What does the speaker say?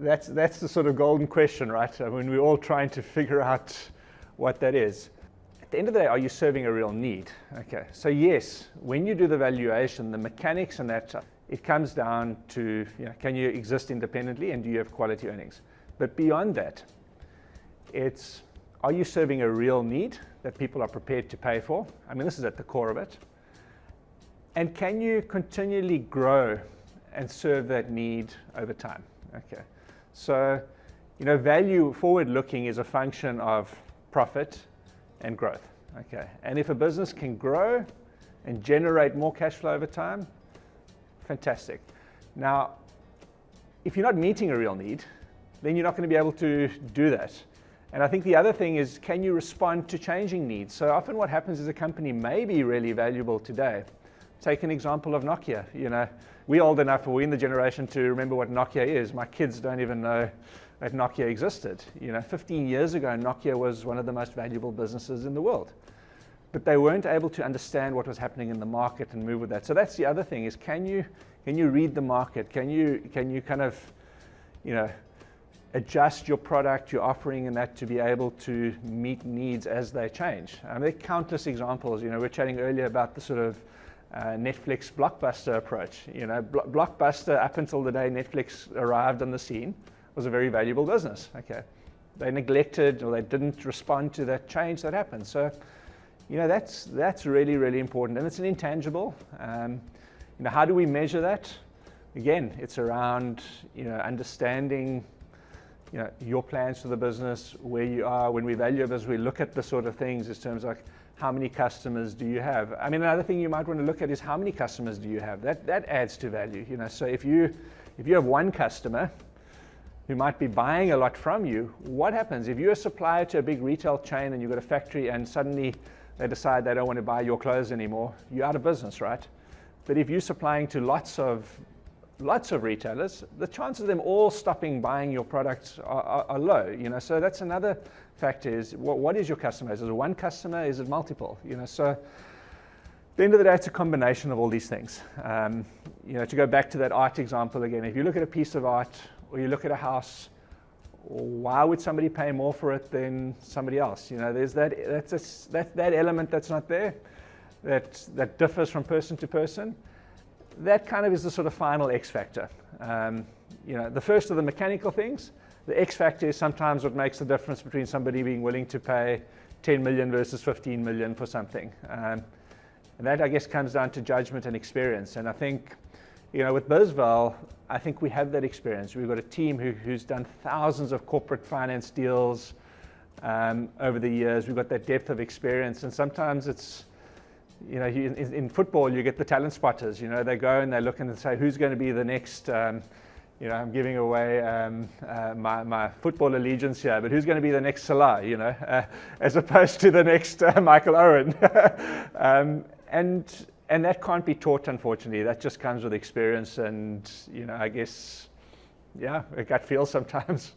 that's the sort of golden question, right? I mean, we're all trying to figure out what that is. At the end of the day, are you serving a real need? Okay, so yes, when you do the valuation, the mechanics and that, it comes down to, can you exist independently and do you have quality earnings? But beyond that, it's, are you serving a real need that people are prepared to pay for? I mean, this is at the core of it. And can you continually grow and serve that need over time? Okay, so, value forward-looking is a function of profit and growth. Okay, and if a business can grow and generate more cash flow over time, fantastic. Now, if you're not meeting a real need, then you're not going to be able to do that. And I think the other thing is, can you respond to changing needs? So often what happens is a company may be really valuable today. Take an example of Nokia. We're old enough, or we're in the generation to remember what Nokia is. My kids don't even know that Nokia existed. 15 years ago, Nokia was one of the most valuable businesses in the world. But they weren't able to understand what was happening in the market and move with that. So that's the other thing, is can you read the market? Can you kind of, adjust your product, your offering, and that to be able to meet needs as they change? There are countless examples. We're chatting earlier about the sort of Netflix Blockbuster approach. Blockbuster, up until the day Netflix arrived on the scene, was a very valuable business. Okay, they neglected, or they didn't respond to that change that happened. So, that's really, really important, and it's an intangible. How do we measure that? Again, it's around understanding your plans for the business, where you are. When we value a business, we look at the sort of things in terms of how many customers do you have. I mean, another thing you might want to look at is how many customers do you have. That adds to value. So if you have one customer who might be buying a lot from you, what happens if you're a supplier to a big retail chain and you've got a factory and suddenly they decide they don't want to buy your clothes anymore? You're out of business, right? But if you're supplying to lots of retailers, the chances of them all stopping buying your products are low. So that's another factor, is what is your customer base? Is it one customer? Is it multiple? So at the end of the day, it's a combination of all these things. To go back to that art example again, if you look at a piece of art or you look at a house, why would somebody pay more for it than somebody else? There's that element that's not there, that differs from person to person. That kind of is the sort of final X factor. The first of the mechanical things, the X factor is sometimes what makes the difference between somebody being willing to pay 10 million versus 15 million for something. And that, I guess, comes down to judgment and experience. And I think, with BizVal, I think we have that experience. We've got a team who's done thousands of corporate finance deals over the years. We've got that depth of experience. And sometimes it's, in football, you get the talent spotters. They go and they look and they say, who's going to be the next, I'm giving away my football allegiance here, but who's going to be the next Salah, as opposed to the next Michael Owen. And that can't be taught, unfortunately. That just comes with experience and, I guess, a gut feel sometimes.